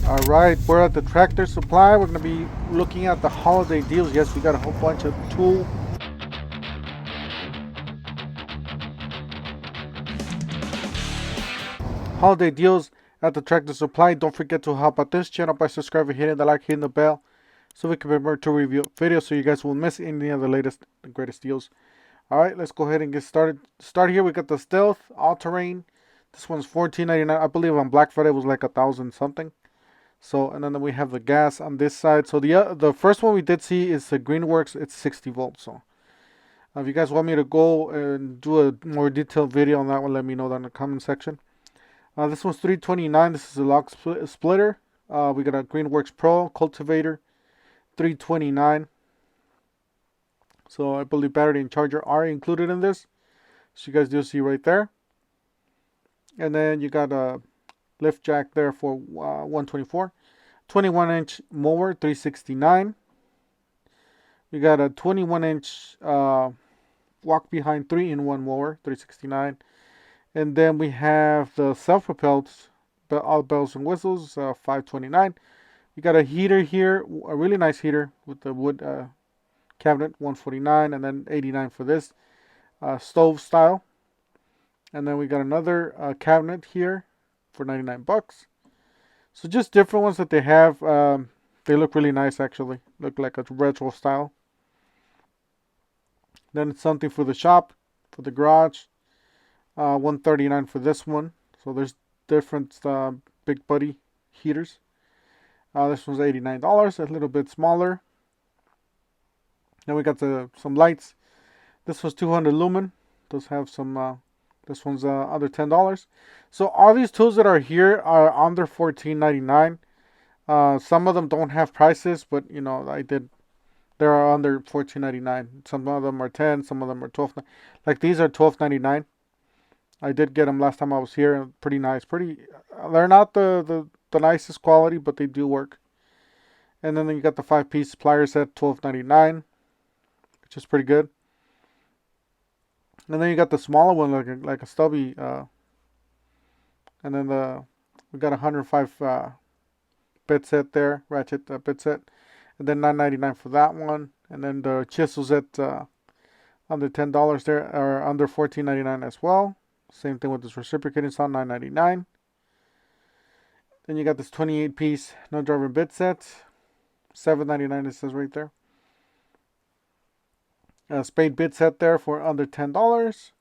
Alright, we're at the Tractor Supply. We're going to be looking at the holiday deals. Yes, we got a whole bunch of tool. Holiday deals at the Tractor Supply. Don't forget to help out this channel by subscribing, hitting the like, hitting the bell, so we can remember to review videos so you guys won't miss any of the latest and greatest deals. Alright, let's go ahead and get started. Start here, we got the Stealth All-Terrain. This one's $14.99. I believe on Black Friday it was like 1,000 something. So, and then we have the gas on this side. So the first one we did see is the Greenworks. It's 60 volts. So if you guys want me to go and do a more detailed video on that one, let me know down in the comment section. This one's $329. This is a log splitter. We got a Greenworks Pro cultivator, $329. So I believe battery and charger are included in this. So you guys do see right there. And then you got a lift jack there for $124. 21-inch mower, $369. We got a 21-inch walk behind 3-in-1 mower, $369. And then we have the self-propelled, all bells and whistles, $529. We got a heater here, a really nice heater with the wood cabinet, $149, and then $89 for this stove style. And then we got another cabinet here for 99 bucks. So just different ones that they have. They look really nice actually. Look like a retro style. Then it's something for the shop, for the garage. $139 for this one. So there's different Big Buddy heaters. This one's $89, a little bit smaller. Then we got some lights. This was 200 lumen. Does have some. This one's under $10. So all these tools that are here are under $14.99. Some of them don't have prices, but you know They are under $14.99. Some of them are 10. Some of them are 12. Like these are $12.99. I did get them last time I was here. Pretty nice. They're not the nicest quality, but they do work. And then you got the 5-piece plier set, $12.99, which is pretty good. And then you got the smaller one, like a stubby. And then we got a 105 bit set there, ratchet bit set, and then $9.99 for that one. And then the chisels at under $10 there, are under $14.99 as well. Same thing with this reciprocating saw, $9.99. Then you got this 28-piece no driver bit set, $7.99. It says right there. A spade bit set there for under $10.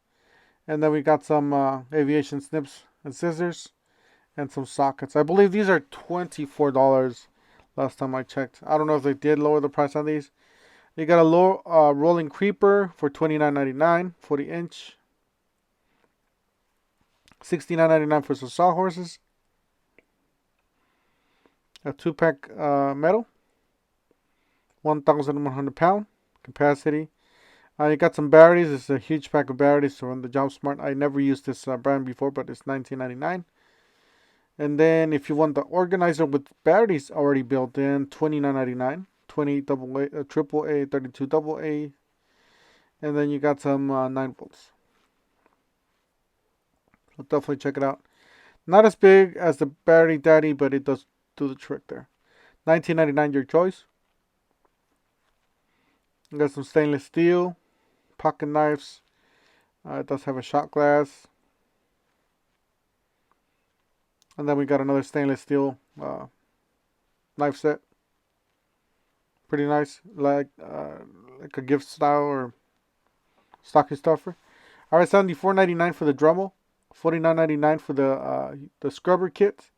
And then we got some aviation snips and scissors and some sockets. I believe these are $24 last time I checked. I don't know if they did lower the price on these. You got a low rolling creeper for $29.99, 40-inch. $69.99 for some sawhorses. A 2-pack metal, 1,100 pound capacity. You got some batteries. It's a huge pack of batteries. So on the Job Smart, I never used this brand before, but it's $19.99. And then if you want the organizer with batteries already built in, $29.99. 28 AA, AAA, 32 AA. And then you got some 9 volts. So definitely check it out. Not as big as the Battery Daddy, but it does do the trick there. $19.99, your choice. You got some stainless steel pocket knives. It does have a shot glass. And then we got another stainless steel knife set. Pretty nice, like a gift style or stocking stuffer. All right, $74.99 for the Dremel, $49.99 for the scrubber kit,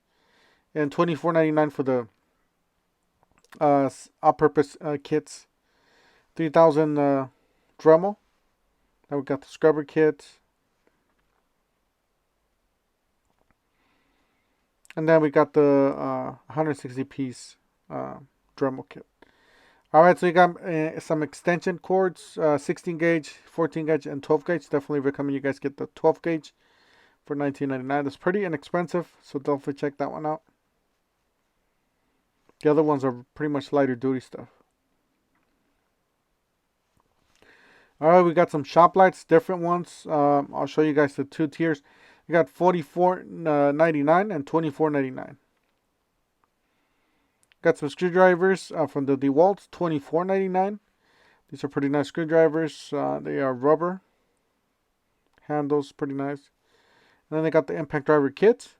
and $24.99 for the all-purpose kits. 3,000 Dremel. Now we got the scrubber kit. And then we got the 160-piece Dremel kit. Alright, so you got some extension cords, 16 gauge, 14 gauge, and 12 gauge. Definitely recommend you guys get the 12 gauge for $19.99. That's pretty inexpensive, so definitely check that one out. The other ones are pretty much lighter duty stuff. Alright, we got some shop lights, different ones. I'll show you guys the two tiers. You got $44.99 and $24.99. Got some screwdrivers from the DeWalt, $24.99. These are pretty nice screwdrivers. They are rubber handles, pretty nice. And then they got the impact driver kit.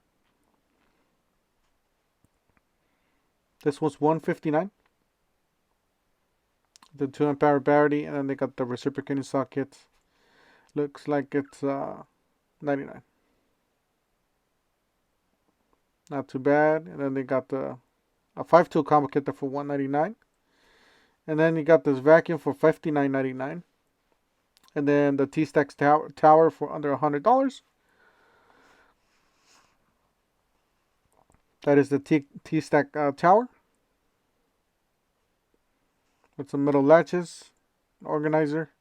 This was $159. The 2 amp hour battery, and then they got the reciprocating socket. Looks like it's $99. Not too bad. And then they got a 5-tool combo kit there for $199. And then you got this vacuum for $59.99. And then the T-Stack tower for under $100. That is the T-Stack tower. With some metal latches, organizer.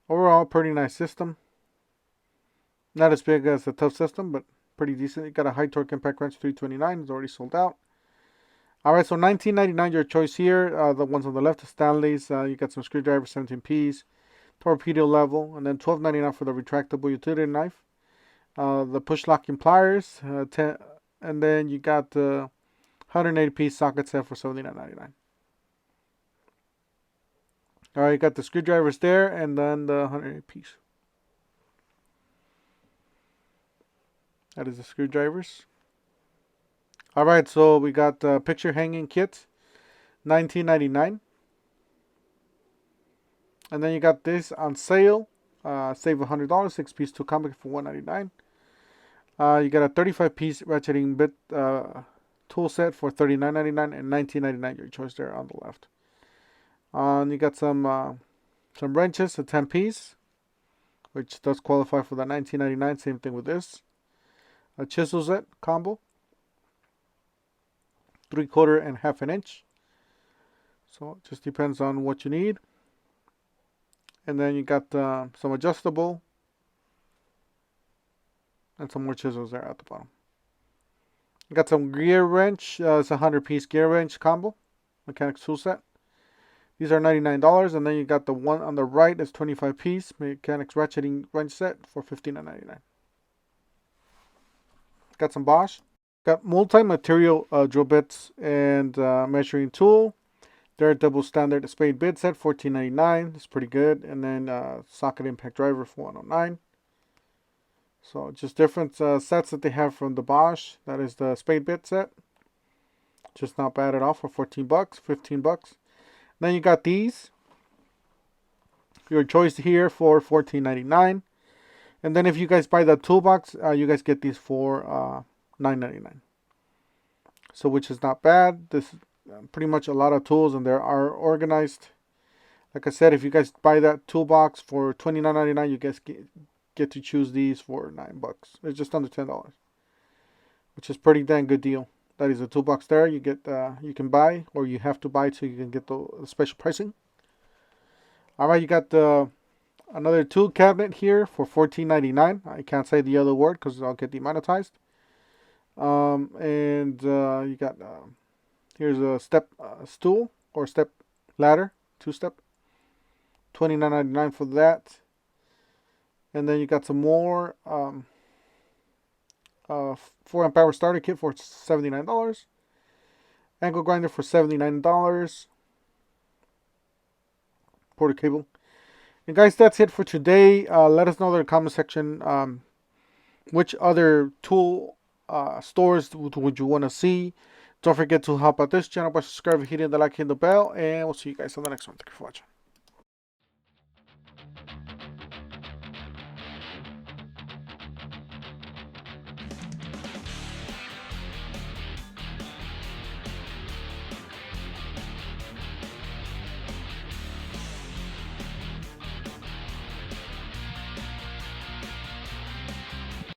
Overall, pretty nice system. Not as big as the Tough system, but pretty decent. You got a high torque impact wrench, $329. It's already sold out. Alright, so $19.99 your choice here. The ones on the left are Stanley's. You got some screwdrivers, 17Ps, torpedo level, and then $12.99 for the retractable utility knife. The push locking pliers, and then you got the 180-piece socket set for $79.99. Alright, you got the screwdrivers there, and then the 180-piece. That is the screwdrivers. Alright, so we got the picture hanging kit, $19.99. And then you got this on sale, save $100, 6-piece to Comica for $199. You got a 35-piece ratcheting bit tool set for $39.99 and $19.99, your choice there on the left. You got some wrenches, a 10-piece, which does qualify for the $19.99. Same thing with this. A chisel set combo, 3/4 and 1/2 inch. So it just depends on what you need. And then you got some adjustable and some more chisels there at the bottom. You got some gear wrench. It's a 100-piece gear wrench combo, mechanics tool set. These are $99, and then you got the one on the right is 25-piece mechanics ratcheting wrench set for $15.99. Got some Bosch. Got multi-material drill bits and measuring tool. They're a double standard spade bit set, $14.99. It's pretty good. And then socket impact driver for $109. So just different sets that they have from the Bosch. That is the spade bit set. Just not bad at all for $14, $15. Then you got these. Your choice here for $14.99. And then if you guys buy the toolbox, you guys get these for $9.99. So which is not bad. This is pretty much a lot of tools, and they are organized. Like I said, if you guys buy that toolbox for $29.99, you guys get to choose these for $9. It's just under $10, which is pretty dang good deal. That is a toolbox there. You get you can buy, or you have to buy so you can get the special pricing. All right, you got another tool cabinet here for $14.99. I can't say the other word because I'll get demonetized. And you got here's a step stool or step ladder, 2-step, $29.99 for that. And then you got some more 4 amp hour starter kit for $79. Angle grinder for $79. Porter cable. And guys, that's it for today. Let us know in the comment section which other tool stores would you want to see. Don't forget to help out this channel by subscribing, hitting the like, hitting the bell, and we'll see you guys on the next one. Thank you for watching.